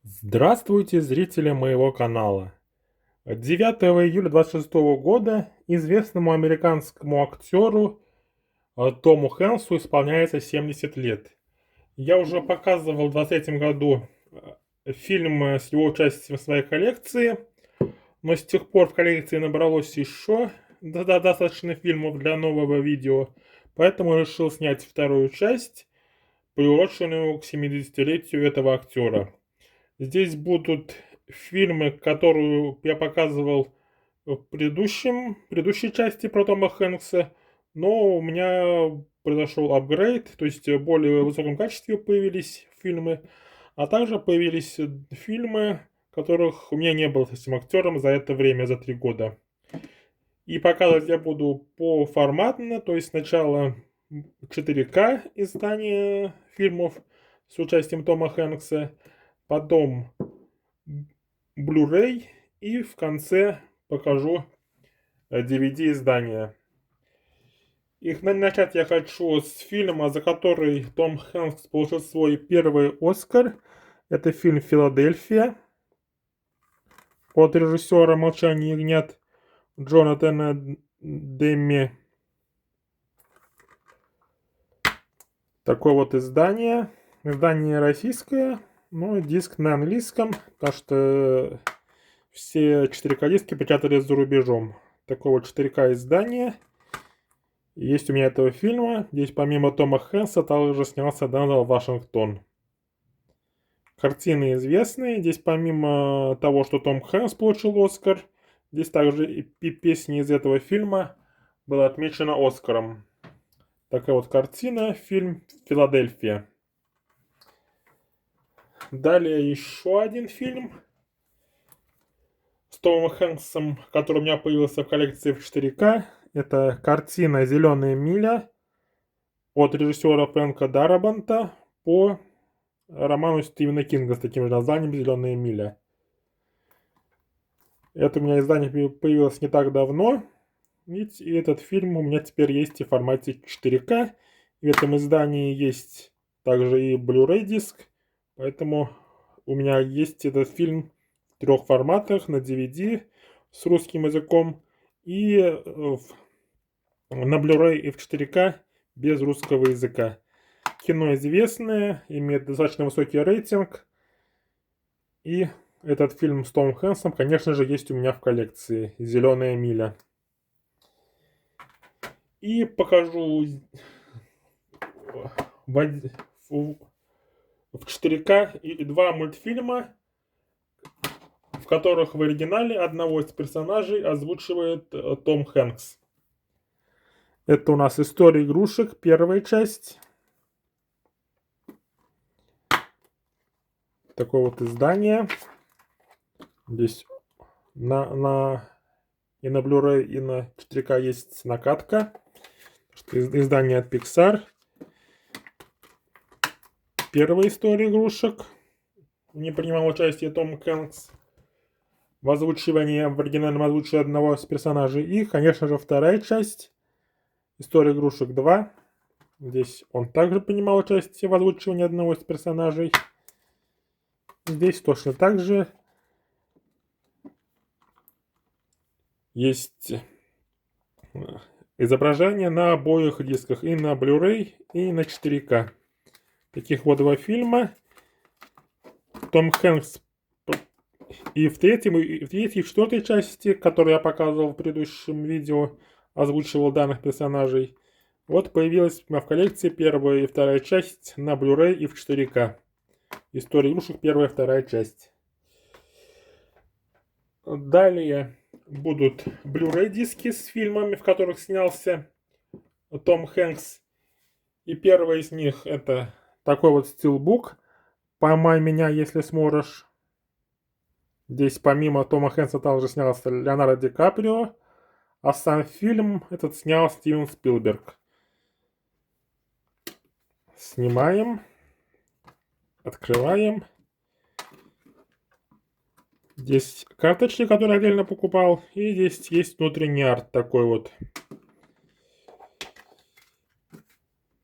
Здравствуйте, зрители моего канала. 9 июля 26 года известному американскому актеру Тому Хэнксу исполняется 70 лет. Я уже показывал в 23 году фильм с его участием в своей коллекции, но с тех пор в коллекции набралось еще достаточно фильмов для нового видео, поэтому решил снять вторую часть, приуроченную к 70-летию этого актера. Здесь будут фильмы, которые я показывал в предыдущей части про Тома Хэнкса, но у меня произошел апгрейд, то есть в более высоком качестве появились фильмы, а также появились фильмы, которых у меня не было с этим актером за это время, за 3 года. И показывать я буду по форматно, то есть сначала 4К издание фильмов с участием Тома Хэнкса, потом Blu-ray и в конце покажу DVD издания. Их начать я хочу с фильма, за который Том Хэнкс получил свой первый Оскар. Это фильм «Филадельфия» от режиссера «Молчание ягнят» Джонатана Демми. Такое вот издание. Издание российское, но диск на английском, потому что все 4К диски печатались за рубежом. Такое вот 4К издание. Есть у меня этого фильма. Здесь помимо Тома Хэнкса также снялся Дензел Вашингтон. Картины известные. Здесь помимо того, что Том Хэнкс получил Оскар, здесь также и песни из этого фильма была отмечена Оскаром. Такая вот картина, фильм «Филадельфия». Далее еще один фильм с Томом Хэнксом, который у меня появился в коллекции в 4К. Это картина «Зеленая миля» от режиссера Фрэнка Дарабонта по роману Стивена Кинга с таким же названием «Зеленая миля». Это у меня издание появилось не так давно. Видите, и этот фильм у меня теперь есть и в формате 4К. В этом издании есть также и Blu-ray диск. Поэтому у меня есть этот фильм в 3 форматах: на DVD с русским языком и на Blu-ray и в 4К без русского языка. Кино известное, имеет достаточно высокий рейтинг. И этот фильм с Томом Хэнксом, конечно же, есть у меня в коллекции «Зеленая миля». И покажу в 4К и 2 мультфильма, в которых в оригинале одного из персонажей озвучивает Том Хэнкс. Это у нас «История игрушек», первая часть. Такое вот издание. Здесь и на Blu-ray, и на 4К есть накатка. Издание от Pixar. Первая история игрушек. Не принимал участие Том Хэнкс в озвучивании, в оригинальном озвучивании одного из персонажей. И, конечно же, вторая часть. История игрушек 2. Здесь он также принимал участие в озвучивании одного из персонажей. Здесь точно так же есть изображение на обоих дисках, и на Blu-ray, и на 4К. Таких вот 2 фильма. Том Хэнкс и в третьей, и в 4 части, которую я показывал в предыдущем видео, озвучивал данных персонажей. Вот появилась у меня в коллекции первая и вторая часть на Blu-ray и в 4К. История игрушек, первая и вторая часть. Далее будут Blu-ray диски с фильмами, в которых снялся Том Хэнкс. И первый из них это такой вот стилбук «Поймай меня, если сможешь». Здесь помимо Тома Хэнкса также снялся Леонардо Ди Каприо, а сам фильм этот снял Стивен Спилберг. Снимаем, открываем. Здесь карточки, которые отдельно покупал, и здесь есть внутренний арт такой вот.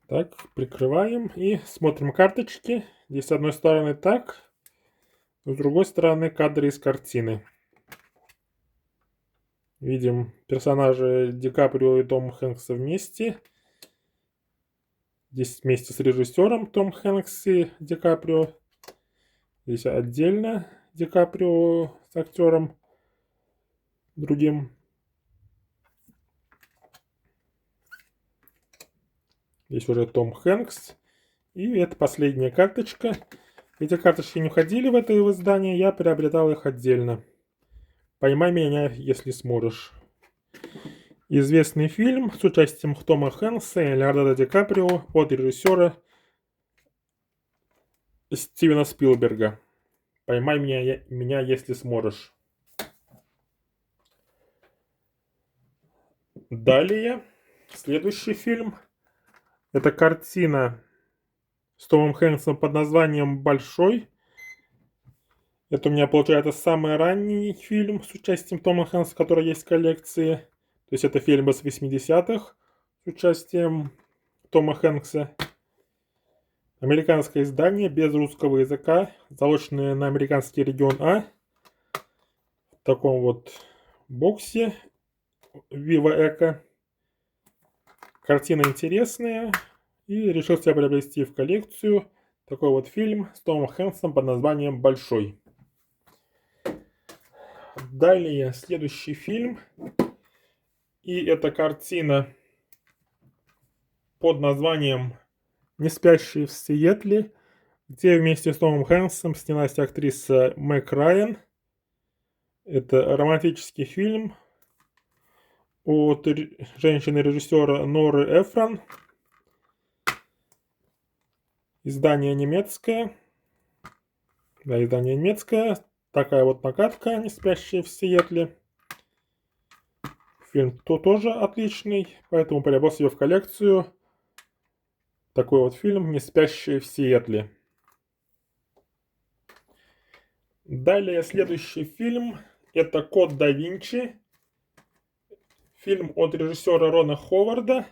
Так, прикрываем и смотрим карточки. Здесь с одной стороны так, С другой стороны, кадры из картины. Видим персонажи Ди Каприо и Том Хэнкса вместе. Здесь вместе с режиссером Том Хэнкс и Ди Каприо. Здесь отдельно Ди Каприо с актером другим. Здесь уже Том Хэнкс. И это последняя карточка. Эти карточки не входили в это издание, я приобретал их отдельно. «Поймай меня, если сможешь». Известный фильм с участием Тома Хэнкса и Леонардо Ди Каприо от режиссера Стивена Спилберга. «Поймай меня, если сможешь». Далее, следующий фильм. Это картина с Томом Хэнксом под названием «Большой». Это у меня, получается, самый ранний фильм с участием Тома Хэнкса, который есть в коллекции. То есть это фильм с 80-х с участием Тома Хэнкса. Американское издание без русского языка, заложенное на американский регион А. В таком вот боксе Viva Eco. Картина интересная. И решил себя приобрести в коллекцию такой вот фильм с Томом Хэнксом под названием «Большой». Далее следующий фильм. И это картина под названием «Не спящие в Сиэтле», где вместе с Томом Хэнксом снялась актриса Мэг Райан. Это романтический фильм от женщины-режиссера Норы Эфрон. Издание немецкое. Да, издание немецкое. Такая вот накатка «Не спящие в Сиэтле». Фильм тоже отличный, поэтому приобрел себе в коллекцию такой вот фильм «Не спящие в Сиэтле». Далее следующий фильм – это «Код да Винчи». Фильм от режиссера Рона Ховарда.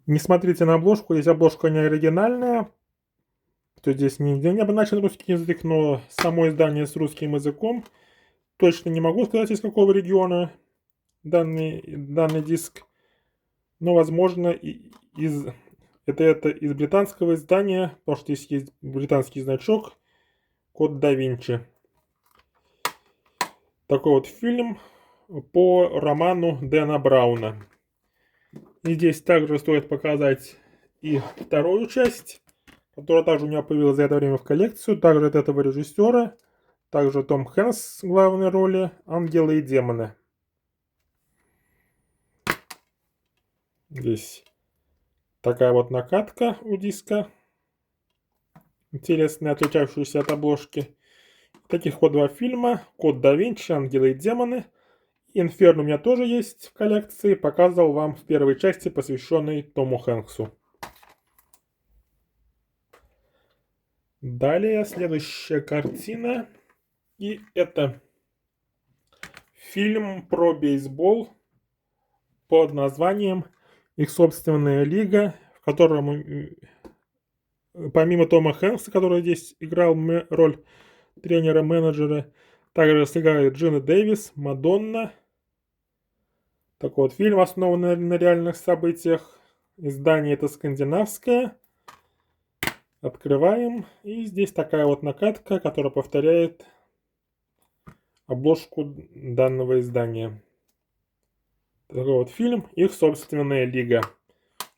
Не смотрите на обложку, здесь обложка не оригинальная. То здесь нигде не обозначен русский язык, но само издание с русским языком. Точно не могу сказать, из какого региона данный диск. Но, возможно, это из британского издания, потому что здесь есть британский значок «Код да Винчи». Такой вот фильм по роману Дэна Брауна. И здесь также стоит показать и вторую часть, которая также у меня появилась за это время в коллекцию. Также от этого режиссера. Также Том Хэнкс в главной роли. «Ангелы и демоны». Здесь такая вот накатка у диска. Интересная, отличающаяся от обложки. Таких вот два фильма. «Код да Винчи», «Ангелы и демоны». «Инферно» у меня тоже есть в коллекции. Показывал вам в первой части, посвященной Тому Хэнксу. Далее следующая картина. И это фильм про бейсбол под названием «Их собственная лига», в котором помимо Тома Хэнкса, который здесь играл роль тренера-менеджера, также сыграет Джина Дэвис, Мадонна. Такой вот фильм, основанный на реальных событиях. Издание это скандинавское. Открываем. И здесь такая вот накатка, которая повторяет обложку данного издания. Такой вот фильм «Их собственная лига»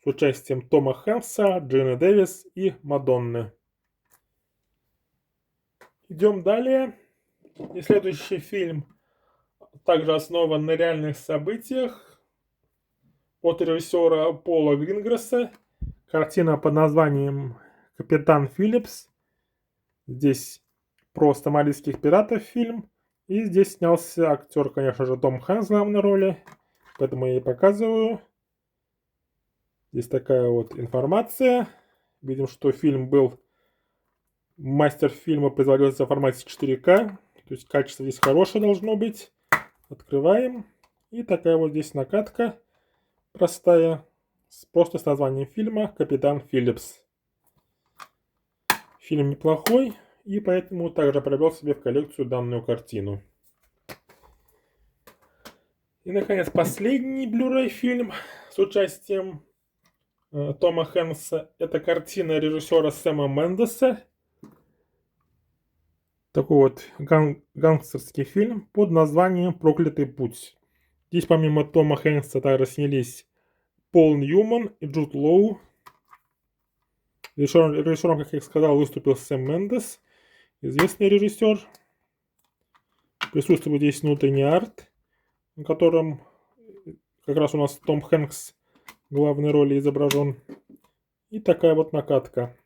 с участием Тома Хэнкса, Джины Дэвис и Мадонны. Идем далее. И следующий фильм также основан на реальных событиях от режиссера Пола Гринграсса. Картина под названием «Капитан Филлипс». Здесь про сомалийских пиратов фильм. И здесь снялся актер, конечно же, Том Хэнкс в главной роли. Поэтому я и показываю. Здесь такая вот информация. Видим, что фильм был... Мастер фильма производился в формате 4К. То есть качество здесь хорошее должно быть. Открываем. И такая вот здесь накатка простая. Просто с названием фильма «Капитан Филлипс». Фильм неплохой. и поэтому также приобрел себе в коллекцию данную картину. И, наконец, последний Blu-ray фильм с участием Тома Хэнкса. Это картина режиссера Сэма Мендеса. Такой вот гангстерский фильм под названием «Проклятый путь». Здесь помимо Тома Хэнкса также снялись Пол Ньюман и Джуд Лоу. Режиссером, как я сказал, выступил Сэм Мендес, известный режиссер. Присутствует здесь внутренний арт, на котором как раз у нас Том Хэнкс в главной роли изображен. И такая вот накатка.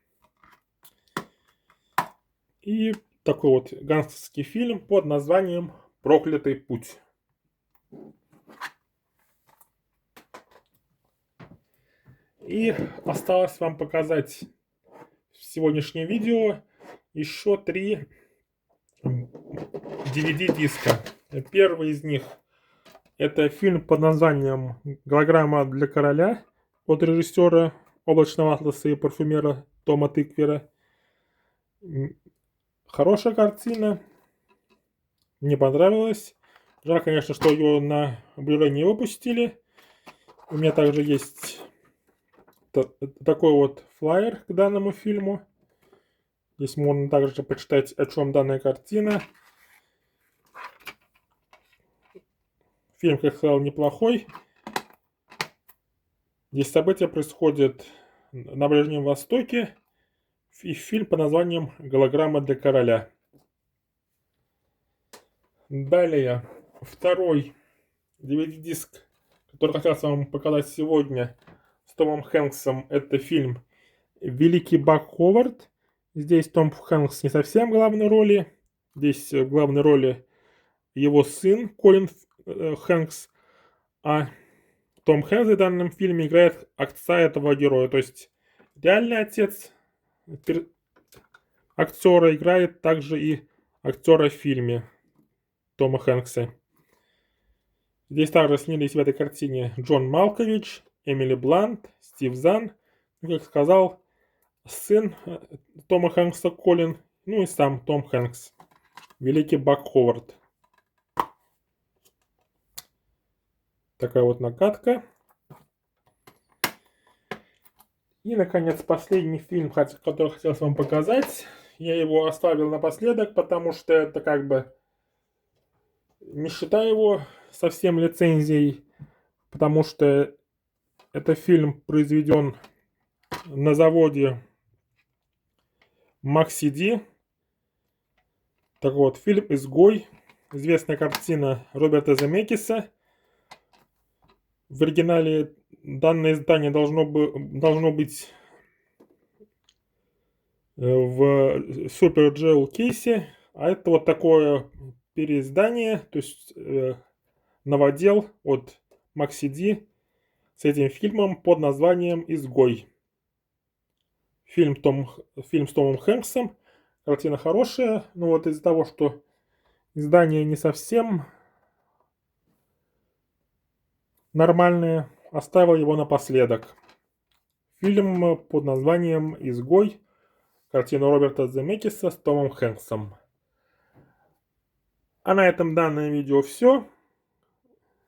И такой вот гангстерский фильм под названием «Проклятый путь». И осталось вам показать в сегодняшнем видео еще 3 DVD-диска. Первый из них это фильм под названием «Голограмма для короля» от режиссера «Облачного атласа» и парфюмера Тома Тыквера. Хорошая картина. Мне понравилось. Жаль, конечно, что ее на Blu-ray не выпустили. У меня также есть такой вот флаер к данному фильму. Здесь можно также почитать, о чем данная картина. Фильм, как я сказал, неплохой. Здесь события происходят на Ближнем Востоке. И фильм под названием «Голограмма для короля». Далее, второй DVD-диск, который хотел вам показать сегодня с Томом Хэнксом, это фильм «Великий Бак Ховард». Здесь Том Хэнкс не совсем в главной роли. Здесь в главной роли его сын Колин Хэнкс, а Том Хэнкс в данном фильме играет отца этого героя. То есть реальный отец актера играет также и актера в фильме Тома Хэнкса. Здесь также снялись в этой картине Джон Малкович, Эмили Блант, Стив Зан, как сказал, сын Тома Хэнкса Колин, ну и сам Том Хэнкс, Великий Бак Ховард. Такая вот накатка. И, наконец, последний фильм, который хотел вам показать. Я его оставил напоследок, потому что это как бы не считаю его совсем лицензией, потому что это фильм произведен на заводе Максиди. Так вот, фильм «Изгой». Известная картина Роберта Земекиса. В оригинале данное издание должно быть в Super Jewel кейсе, а это вот такое переиздание, то есть новодел от Максиди с этим фильмом под названием «Изгой». Фильм с Томом Хэнксом. Картина хорошая, но вот из-за того, что издание не совсем нормальное, оставил его напоследок. Фильм под названием «Изгой». Картина Роберта Земекиса с Томом Хэнксом. А на этом данное видео все.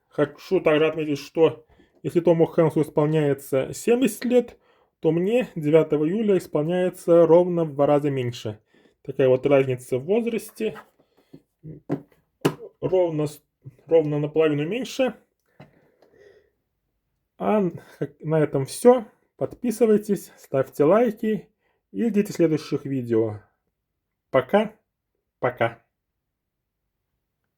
Хочу также отметить, что если Тому Хэнксу исполняется 70 лет, то мне 9 июля исполняется ровно в 2 раза меньше. Такая вот разница в возрасте. Ровно наполовину меньше. А на этом все. Подписывайтесь, ставьте лайки и ждите следующих видео. Пока.